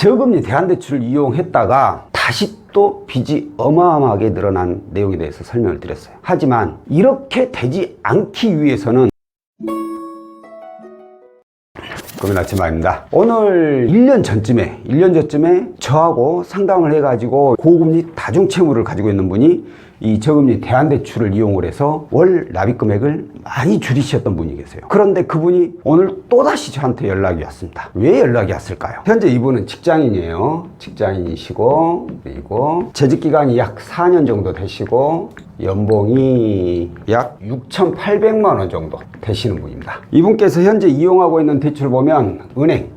저금리 대안대출을 이용했다가 다시 또 빚이 어마어마하게 늘어난 내용에 대해서 설명을 드렸어요. 하지만 이렇게 되지 않기 위해서는 고민 아침마입니다. 오늘 1년 전쯤에 저하고 상담을 해가지고 고금리 다중채무를 가지고 있는 분이 이 저금리 대안대출을 이용을 해서 월 납입 금액을 많이 줄이셨던 분이 계세요. 그런데 그분이 오늘 또다시 저한테 연락이 왔습니다. 왜 연락이 왔을까요? 현재 이분은 직장인이에요. 직장인이시고, 그리고 재직기간이 약 4년 정도 되시고, 연봉이 약 6,800만 원 정도 되시는 분입니다. 이분께서 현재 이용하고 있는 대출 보면 은행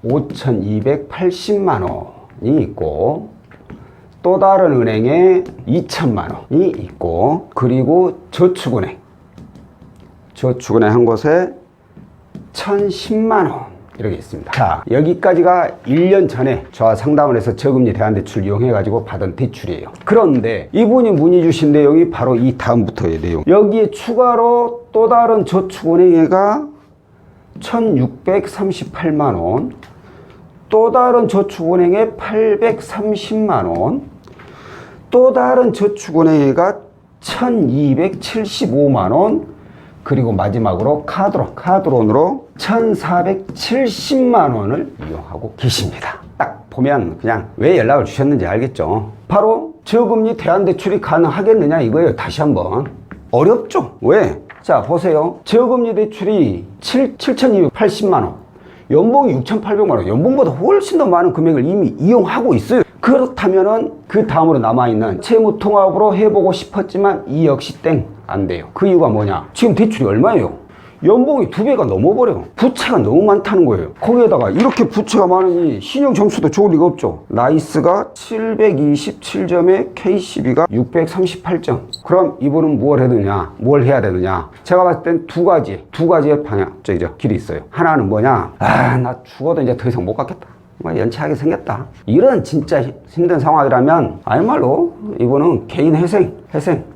5,280만 원이 있고, 또 다른 은행에 2천만 원이 있고, 그리고 저축은행 한 곳에 1,010만 원 이렇게 있습니다. 자, 여기까지가 1년 전에 저와 상담을 해서 저금리 대안대출 이용해 가지고 받은 대출이에요. 그런데 이분이 문의 주신 내용이 바로 이 다음부터의 내용. 여기에 추가로 또 다른 저축은행에가 1,638만 원, 또 다른 저축은행에 830만 원, 또 다른 저축은행에가 1,275만 원, 그리고 마지막으로 카드론으로 1,470만 원을 이용하고 계십니다. 딱 보면 그냥 왜 연락을 주셨는지 알겠죠? 바로 저금리 대안대출이 가능하겠느냐 이거예요. 다시 한번. 어렵죠? 왜? 자, 보세요. 저금리 대출이 7,280만 원, 연봉이 6,800만 원, 연봉보다 훨씬 더 많은 금액을 이미 이용하고 있어요. 그렇다면은 그 다음으로 남아있는 채무통합으로 해보고 싶었지만 이 역시 땡, 안 돼요. 그 이유가 뭐냐? 지금 대출이 얼마예요? 연봉이 2배가 넘어버려요. 부채가 너무 많다는 거예요. 거기에다가 이렇게 부채가 많으니 신용 점수도 좋을 리가 없죠. 나이스가 727점에 KCB가 638점. 그럼 이분은 뭘 해야 되느냐? 제가 봤을 땐 두 가지의 방향, 길이 있어요. 하나는 뭐냐? 나 죽어도 이제 더 이상 못 갚겠다. 연체하게 생겼다. 이런 진짜 힘든 상황이라면 아니말로 이분은 개인 회생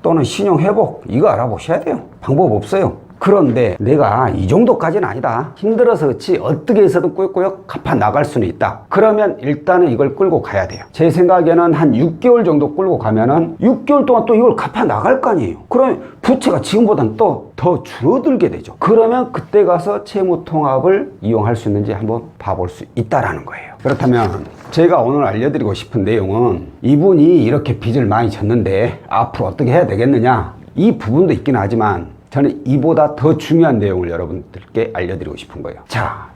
또는 신용 회복 이거 알아보셔야 돼요. 방법 없어요. 그런데 내가 이 정도까지는 아니다. 힘들어서 그렇지 어떻게 해서든 꾸역꾸역 갚아 나갈 수는 있다. 그러면 일단은 이걸 끌고 가야 돼요. 제 생각에는 한 6개월 정도 끌고 가면은 6개월 동안 또 이걸 갚아 나갈 거 아니에요. 그러면 부채가 지금보다는 또 더 줄어들게 되죠. 그러면 그때 가서 채무통합을 이용할 수 있는지 한번 봐볼 수 있다라는 거예요. 그렇다면 제가 오늘 알려드리고 싶은 내용은 이분이 이렇게 빚을 많이 졌는데 앞으로 어떻게 해야 되겠느냐 이 부분도 있긴 하지만 저는 이보다 더 중요한 내용을 여러분들께 알려드리고 싶은 거예요. 자,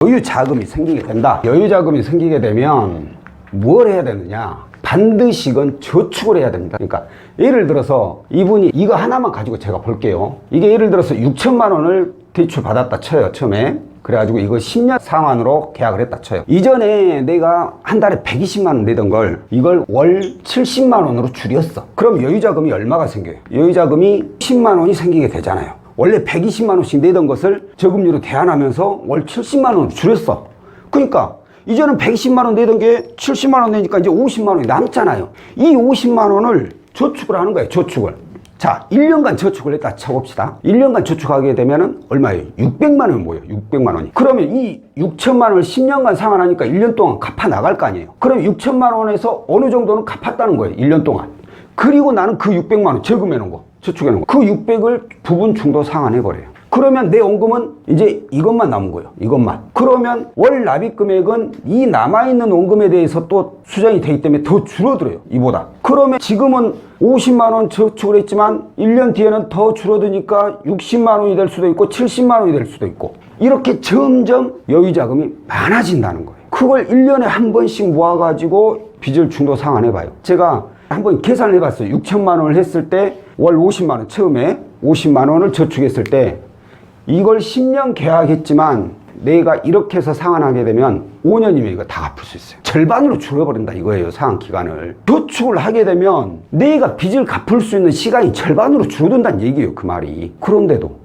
여유 자금이 생기게 된다. 여유 자금이 생기게 되면 뭘 해야 되느냐? 반드시 이건 저축을 해야 됩니다. 그러니까 예를 들어서 이분이 이거 하나만 가지고 제가 볼게요. 이게 예를 들어서 6천만 원을 대출 받았다 쳐요. 처음에. 그래가지고 이거 10년 상환으로 계약을 했다 쳐요. 이전에 내가 한 달에 120만 원 내던 걸 이걸 월 70만 원으로 줄였어. 그럼 여유자금이 얼마가 생겨요? 여유자금이 10만 원이 생기게 되잖아요. 원래 120만 원씩 내던 것을 저금리로 대안하면서 월 70만 원으로 줄였어. 그러니까 이제는 120만 원 내던 게 70만 원 내니까 이제 50만 원이 남잖아요. 이 50만 원을 저축을 하는 거예요. 저축을. 자, 1년간 저축을 했다 쳐봅시다. 1년간 저축하게 되면은 얼마예요? 600만 원이 뭐예요? 600만 원이. 그러면 이 6천만 원을 10년간 상환하니까 1년 동안 갚아 나갈 거 아니에요? 그럼 6천만 원에서 어느 정도는 갚았다는 거예요. 1년 동안. 그리고 나는 그 600만 원 저금해 놓은 거, 저축해 놓은 거. 그 600을 부분 중도 상환해 버려요. 그러면 내 원금은 이제 이것만 남은 거예요. 이것만. 그러면 월 납입 금액은 이 남아있는 원금에 대해서 또 수정이 되기 때문에 더 줄어들어요. 이보다. 그러면 지금은 50만 원 저축을 했지만 1년 뒤에는 더 줄어드니까 60만 원이 될 수도 있고 70만 원이 될 수도 있고 이렇게 점점 여유자금이 많아진다는 거예요. 그걸 1년에 한 번씩 모아가지고 빚을 중도 상환해봐요. 제가 한번 계산을 해봤어요. 6천만 원을 했을 때 월 50만 원 처음에 50만 원을 저축했을 때 이걸 10년 계약했지만 내가 이렇게 해서 상환하게 되면 5년이면 이거 다 갚을 수 있어요. 절반으로 줄여버린다 이거예요. 상환 기간을. 저축을 하게 되면 내가 빚을 갚을 수 있는 시간이 절반으로 줄어든다는 얘기예요. 그 말이. 그런데도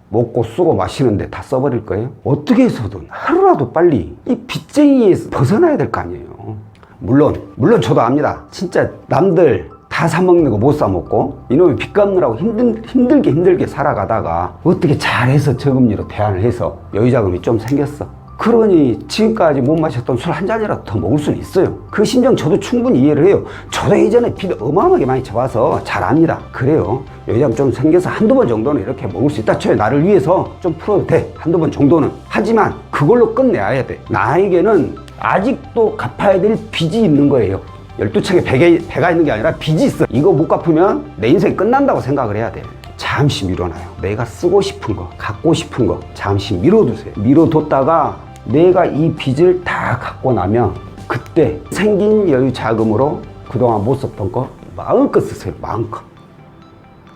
먹고 쓰고 마시는데 다 써버릴 거예요? 어떻게 해서든 하루라도 빨리 이 빚쟁이에서 벗어나야 될 거 아니에요. 물론 저도 압니다. 진짜 남들 다 사먹는 거 못 사먹고 이놈이 빚 갚느라고 힘들게 살아가다가 어떻게 잘해서 저금리로 대안을 해서 여유자금이 좀 생겼어. 그러니 지금까지 못 마셨던 술 한 잔이라도 더 먹을 수는 있어요. 그 심정 저도 충분히 이해를 해요. 저도 예전에 빚 어마어마하게 많이 져봐서 잘 압니다. 그래요. 여유자금 좀 생겨서 한두 번 정도는 이렇게 먹을 수 있다 쳐요. 나를 위해서 좀 풀어도 돼. 한두 번 정도는. 하지만 그걸로 끝내야 돼. 나에게는 아직도 갚아야 될 빚이 있는 거예요. 12척에 배가 있는 게 아니라 빚이 있어. 이거 못 갚으면 내 인생이 끝난다고 생각을 해야 돼. 잠시 미뤄놔요. 내가 쓰고 싶은 거, 갖고 싶은 거 잠시 미뤄두세요. 미뤄뒀다가 내가 이 빚을 다 갚고 나면 그때 생긴 여유 자금으로 그동안 못 썼던 거 마음껏 쓰세요. 마음껏.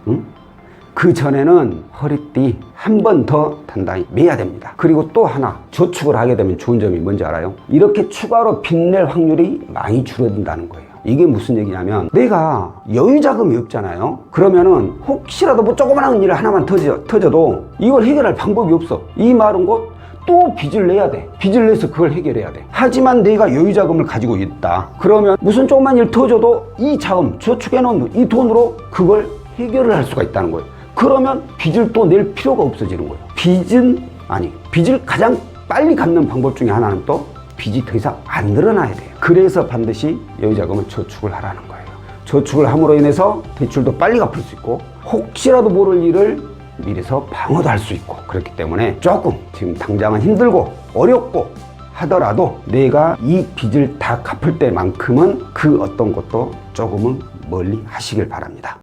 응? 그 전에는 허리띠 한 번 더 단단히 매야 됩니다. 그리고 또 하나 저축을 하게 되면 좋은 점이 뭔지 알아요? 이렇게 추가로 빚낼 확률이 많이 줄어든다는 거예요. 이게 무슨 얘기냐면 내가 여유 자금이 없잖아요. 그러면은 혹시라도 뭐 조그마한 일 하나만 터져도 이걸 해결할 방법이 없어. 이 말은 곧 또 빚을 내야 돼. 빚을 내서 그걸 해결해야 돼. 하지만 내가 여유 자금을 가지고 있다. 그러면 무슨 조그만 일 터져도 이 자금, 저축해 놓은 이 돈으로 그걸 해결을 할 수가 있다는 거예요. 그러면 빚을 또 낼 필요가 없어지는 거예요. 빚을 가장 빨리 갚는 방법 중에 하나는 또 빚이 더 이상 안 늘어나야 돼요. 그래서 반드시 여유자금은 저축을 하라는 거예요. 저축을 함으로 인해서 대출도 빨리 갚을 수 있고 혹시라도 모를 일을 미리서 방어도 할 수 있고 그렇기 때문에 조금 지금 당장은 힘들고 어렵고 하더라도 내가 이 빚을 다 갚을 때만큼은 그 어떤 것도 조금은 멀리 하시길 바랍니다.